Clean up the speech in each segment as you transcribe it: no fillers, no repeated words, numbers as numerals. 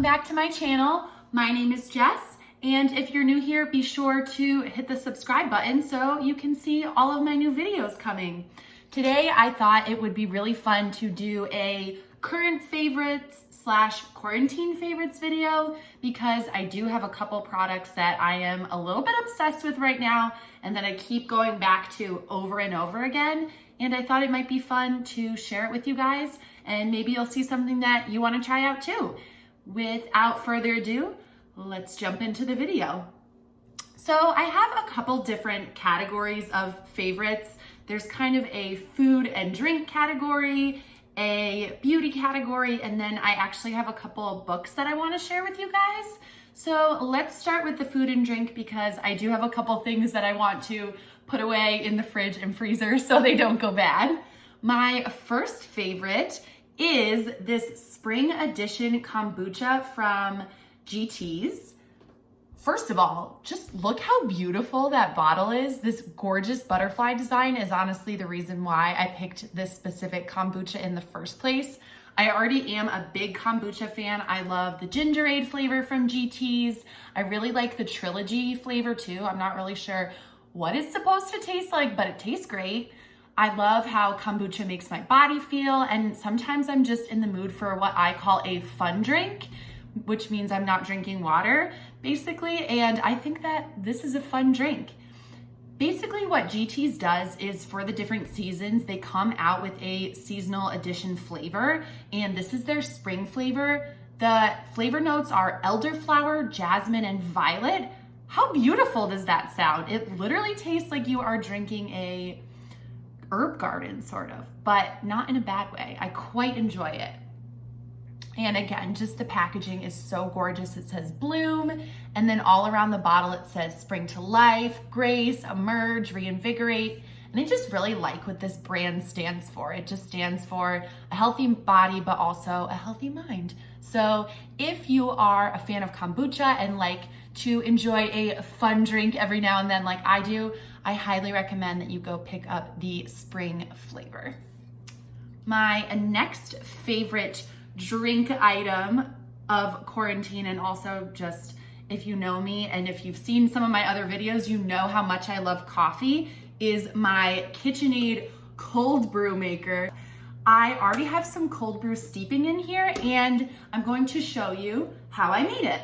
back to my channel. My name is Jess, and if you're new here, be sure to hit the subscribe button so you can see all of my new videos coming. Today, I thought it would be really fun to do a current favorites / quarantine favorites video because I do have a couple products that I am a little bit obsessed with right now and that I keep going back to over and over again. And I thought it might be fun to share it with you guys, and maybe you'll see something that you want to try out too. Without further ado, let's jump into the video. So I have a couple different categories of favorites. There's kind of a food and drink category, a beauty category, and then I actually have a couple of books that I want to share with you guys. So let's start with the food and drink because I do have a couple things that I want to put away in the fridge and freezer so they don't go bad. My first favorite is this spring edition kombucha from GT's. First of all, just look how beautiful that bottle is. This gorgeous butterfly design is honestly the reason why I picked this specific kombucha in the first place. I already am a big kombucha fan. I love the gingerade flavor from GT's. I really like the trilogy flavor too. I'm not really sure what it's supposed to taste like, but it tastes great. I love how kombucha makes my body feel, and sometimes I'm just in the mood for what I call a fun drink, which means I'm not drinking water, basically, and I think that this is a fun drink. Basically, what GT's does is for the different seasons, they come out with a seasonal edition flavor, and this is their spring flavor. The flavor notes are elderflower, jasmine, and violet. How beautiful does that sound? It literally tastes like you are drinking a herb garden, sort of, but not in a bad way. I quite enjoy it. And again, just the packaging is so gorgeous. It says bloom, and then all around the bottle it says spring to life, grace, emerge, reinvigorate. And I just really like what this brand stands for. It just stands for a healthy body, but also a healthy mind. So if you are a fan of kombucha and like to enjoy a fun drink every now and then like I do, I highly recommend that you go pick up the spring flavor. My next favorite drink item of quarantine, and also just if you know me and if you've seen some of my other videos, you know how much I love coffee, is my KitchenAid cold brew maker. I already have some cold brew steeping in here, and I'm going to show you how I made it.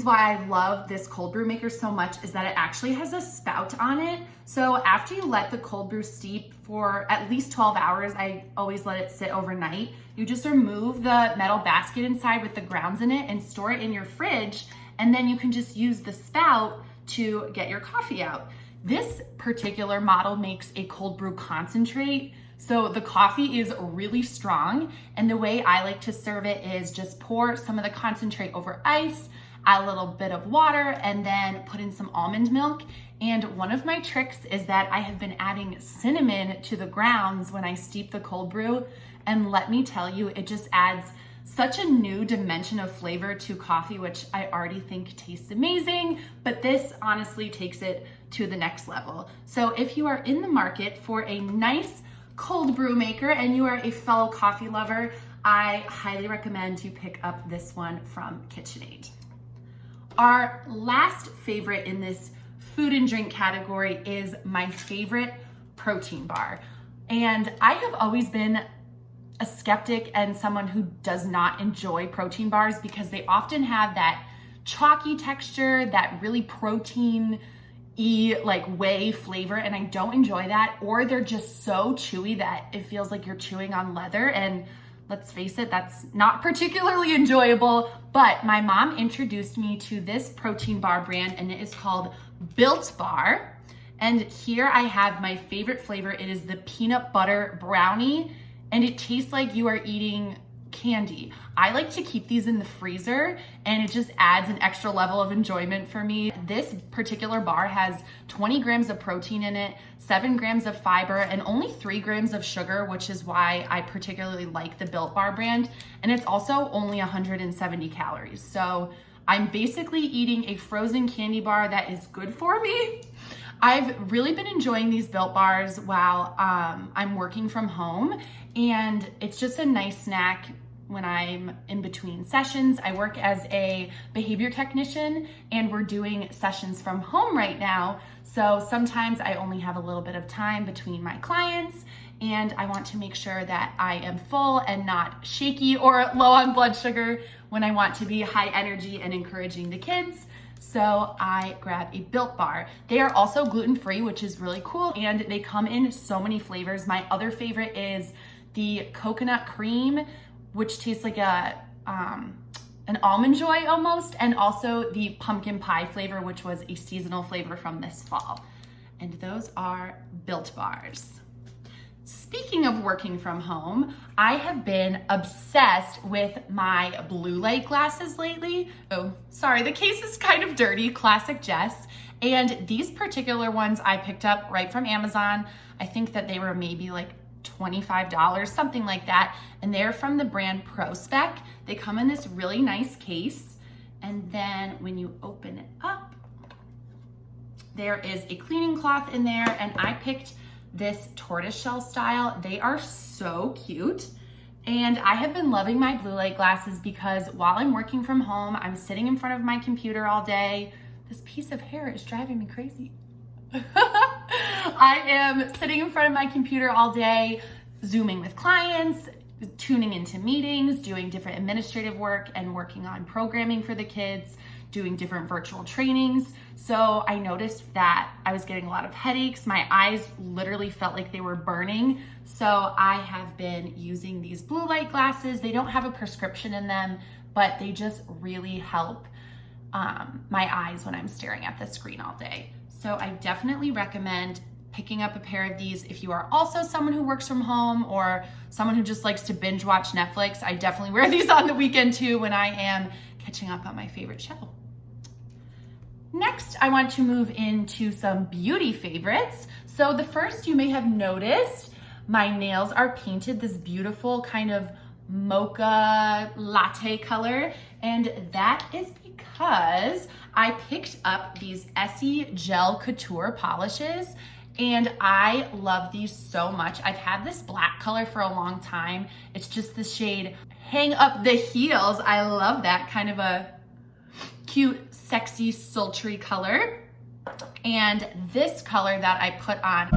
Why I love this cold brew maker so much is that it actually has a spout on it. So after you let the cold brew steep for at least 12 hours, I always let it sit overnight, you just remove the metal basket inside with the grounds in it and store it in your fridge, and then you can just use the spout to get your coffee out. This particular model makes a cold brew concentrate, so the coffee is really strong, and the way I like to serve it is just pour some of the concentrate over ice, add a little bit of water, and then put in some almond milk. And one of my tricks is that I have been adding cinnamon to the grounds when I steep the cold brew, and let me tell you, it just adds such a new dimension of flavor to coffee, which I already think tastes amazing, but this honestly takes it to the next level. So if you are in the market for a nice cold brew maker and you are a fellow coffee lover, I highly recommend you pick up this one from KitchenAid. Our last favorite in this food and drink category is my favorite protein bar. And I have always been a skeptic and someone who does not enjoy protein bars because they often have that chalky texture, that really protein-y like whey flavor, and I don't enjoy that. Or they're just so chewy that it feels like you're chewing on leather, and let's face it, that's not particularly enjoyable. But my mom introduced me to this protein bar brand, and it is called Built Bar. And here I have my favorite flavor. It is the peanut butter brownie, and it tastes like you are eating candy. I like to keep these in the freezer and it just adds an extra level of enjoyment for me. This particular bar has 20 grams of protein in it, 7 grams of fiber, and only 3 grams of sugar, which is why I particularly like the Built Bar brand. And it's also only 170 calories. So I'm basically eating a frozen candy bar that is good for me. I've really been enjoying these Built Bars while I'm working from home, and it's just a nice snack when I'm in between sessions. I work as a behavior technician and we're doing sessions from home right now. So sometimes I only have a little bit of time between my clients and I want to make sure that I am full and not shaky or low on blood sugar when I want to be high energy and encouraging the kids. So I grab a Built Bar. They are also gluten-free, which is really cool, and they come in so many flavors. My other favorite is the coconut cream, which tastes like an Almond Joy almost, and also the pumpkin pie flavor, which was a seasonal flavor from this fall. And those are Built Bars. Speaking of working from home, I have been obsessed with my blue light glasses lately. Oh, sorry, the case is kind of dirty, classic Jess. And these particular ones I picked up right from Amazon. I think that they were maybe like $25, something like that. And they're from the brand Spec. They come in this really nice case. And then when you open it up, there is a cleaning cloth in there, and I picked this tortoiseshell style. They are so cute. And I have been loving my blue light glasses because while I'm working from home, I'm sitting in front of my computer all day. This piece of hair is driving me crazy. I am sitting in front of my computer all day, Zooming with clients, tuning into meetings, doing different administrative work and working on programming for the kids, doing different virtual trainings. So I noticed that I was getting a lot of headaches. My eyes literally felt like they were burning. So I have been using these blue light glasses. They don't have a prescription in them, but they just really help my eyes when I'm staring at the screen all day. So I definitely recommend picking up a pair of these if you are also someone who works from home or someone who just likes to binge watch Netflix. I definitely wear these on the weekend too when I am catching up on my favorite show. Next, I want to move into some beauty favorites. So the first, you may have noticed, my nails are painted this beautiful kind of mocha latte color, and that is because I picked up these Essie Gel Couture polishes, and I love these so much. I've had this black color for a long time. It's just the shade Hang Up the Heels. I love that kind of a cute, sexy, sultry color. And this color that I put on,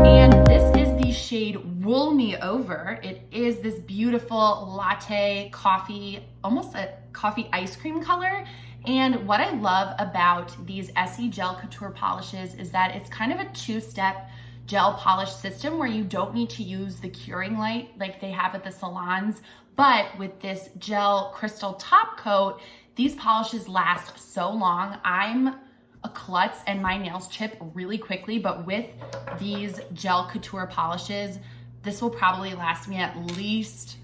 and this is the shade Wool Me Over. It is this beautiful latte coffee, almost a coffee ice cream color. And what I love about these Essie Gel Couture polishes is that it's kind of a two-step gel polish system where you don't need to use the curing light like they have at the salons. But with this gel crystal top coat, these polishes last so long. I'm a klutz and my nails chip really quickly, but with these Gel Couture polishes, this will probably last me at least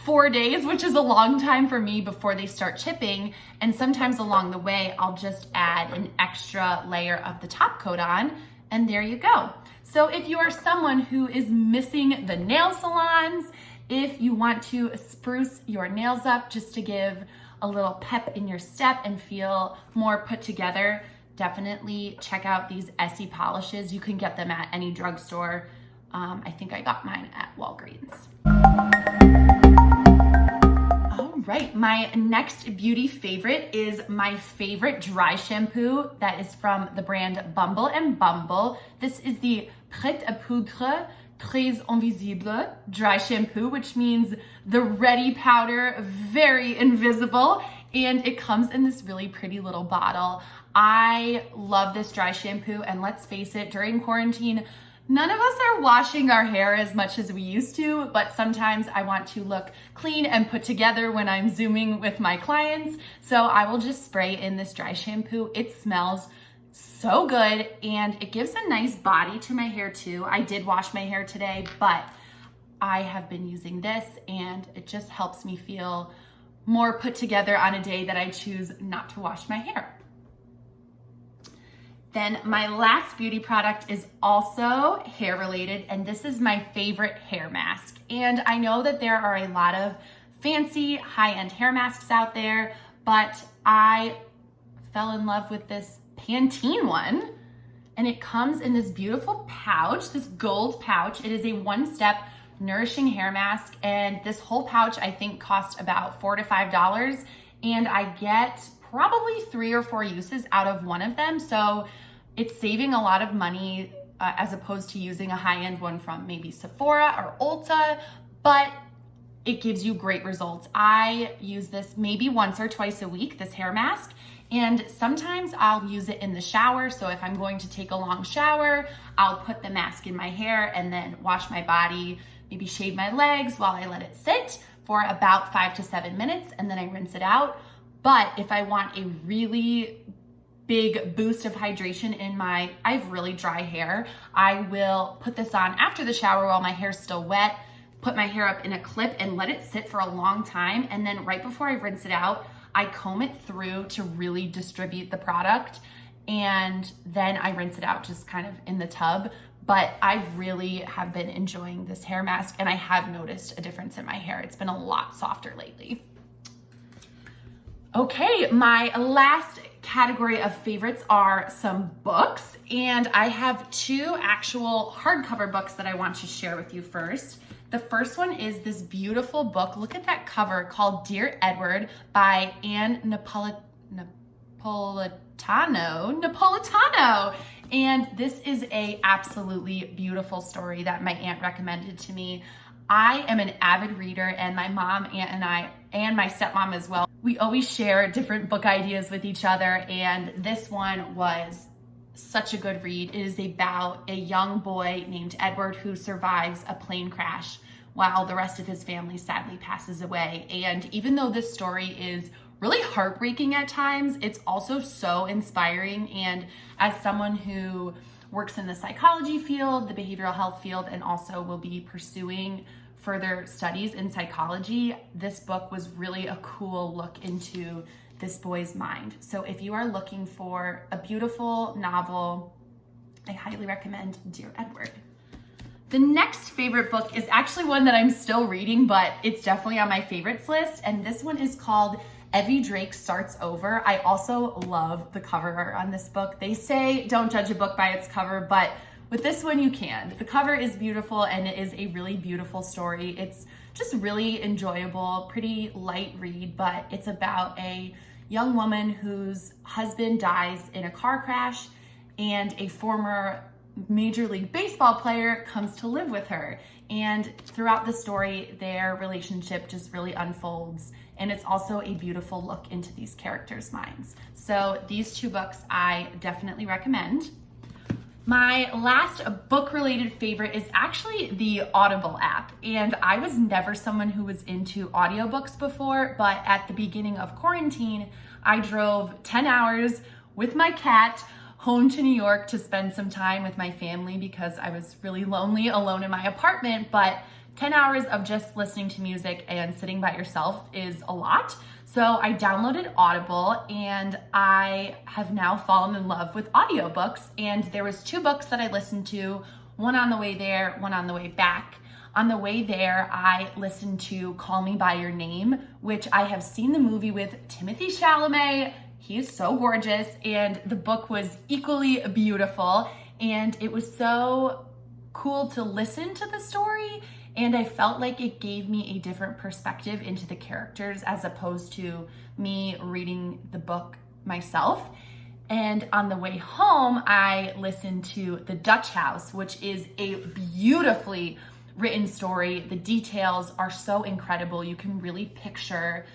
4 days, which is a long time for me before they start chipping. And sometimes along the way, I'll just add an extra layer of the top coat on, and there you go. So if you are someone who is missing the nail salons, if you want to spruce your nails up just to give a little pep in your step and feel more put together, definitely check out these Essie polishes. You can get them at any drugstore. I think I got mine at Walgreens. All right, my next beauty favorite is my favorite dry shampoo that is from the brand Bumble and Bumble. This is the Prêt à Poudre Très Invisible dry shampoo, which means the ready powder, very invisible, and it comes in this really pretty little bottle. I love this dry shampoo, and let's face it, during quarantine, None of us are washing our hair as much as we used to, but sometimes I want to look clean and put together when I'm Zooming with my clients. So I will just spray in this dry shampoo. It smells so good and it gives a nice body to my hair too. I did wash my hair today, but I have been using this and it just helps me feel more put together on a day that I choose not to wash my hair. Then my last beauty product is also hair related, and this is my favorite hair mask. And I know that there are a lot of fancy high-end hair masks out there, but I fell in love with this Pantene one, and it comes in this beautiful pouch, this gold pouch. It is a one-step nourishing hair mask, and this whole pouch I think cost about $4 to $5, and I get probably 3 or 4 uses out of one of them. So it's saving a lot of money as opposed to using a high-end one from maybe Sephora or Ulta, but it gives you great results. I use this maybe once or twice a week, this hair mask, and sometimes I'll use it in the shower. So if I'm going to take a long shower, I'll put the mask in my hair and then wash my body, maybe shave my legs while I let it sit for about 5 to 7 minutes, and then I rinse it out. But if I want a really big boost of hydration in I have really dry hair, I will put this on after the shower while my hair's still wet, put my hair up in a clip and let it sit for a long time. And then right before I rinse it out, I comb it through to really distribute the product. And then I rinse it out just kind of in the tub. But I really have been enjoying this hair mask and I have noticed a difference in my hair. It's been a lot softer lately. Okay, my last category of favorites are some books, and I have 2 actual hardcover books that I want to share with you first. The first one is this beautiful book. Look at that cover, called Dear Edward by Anne Napolitano. And this is a absolutely beautiful story that my aunt recommended to me. I am an avid reader, and my mom, aunt, and I, and my stepmom as well, we always share different book ideas with each other, and this one was such a good read. It is about a young boy named Edward who survives a plane crash while the rest of his family sadly passes away. And even though this story is really heartbreaking at times, it's also so inspiring. And as someone who works in the psychology field, the behavioral health field, and also will be pursuing further studies in psychology, this book was really a cool look into this boy's mind. So if you are looking for a beautiful novel, I highly recommend Dear Edward. The next favorite book is actually one that I'm still reading, but it's definitely on my favorites list, and this one is called Evie Drake Starts Over. I also love the cover on this book. They say don't judge a book by its cover, but with this one you can. The cover is beautiful and it is a really beautiful story. It's just really enjoyable, pretty light read, but it's about a young woman whose husband dies in a car crash and a former Major League Baseball player comes to live with her. And throughout the story, their relationship just really unfolds. And it's also a beautiful look into these characters' minds. So these 2 books I definitely recommend. My last book-related favorite is actually the Audible app. And I was never someone who was into audiobooks before, but at the beginning of quarantine, I drove 10 hours with my cat home to New York to spend some time with my family because I was really lonely alone in my apartment. But 10 hours of just listening to music and sitting by yourself is a lot. So I downloaded Audible and I have now fallen in love with audiobooks. And there was 2 books that I listened to, one on the way there, one on the way back. On the way there, I listened to Call Me By Your Name, which I have seen the movie with Timothée Chalamet. He is so gorgeous, and the book was equally beautiful. And it was so cool to listen to the story, and I felt like it gave me a different perspective into the characters as opposed to me reading the book myself. And on the way home, I listened to The Dutch House, which is a beautifully written story. The details are so incredible. You can really picture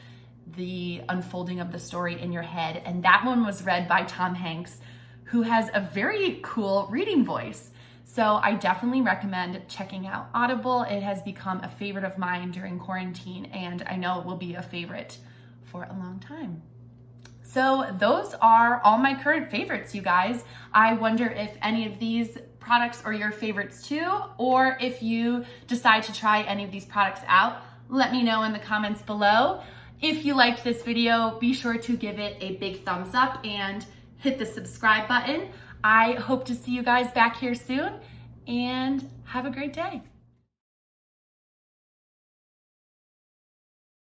the unfolding of the story in your head. And that one was read by Tom Hanks, who has a very cool reading voice. So I definitely recommend checking out Audible. It has become a favorite of mine during quarantine, and I know it will be a favorite for a long time. So those are all my current favorites, you guys. I wonder if any of these products are your favorites too, or if you decide to try any of these products out, let me know in the comments below. If you liked this video, be sure to give it a big thumbs up and hit the subscribe button. I hope to see you guys back here soon, and have a great day.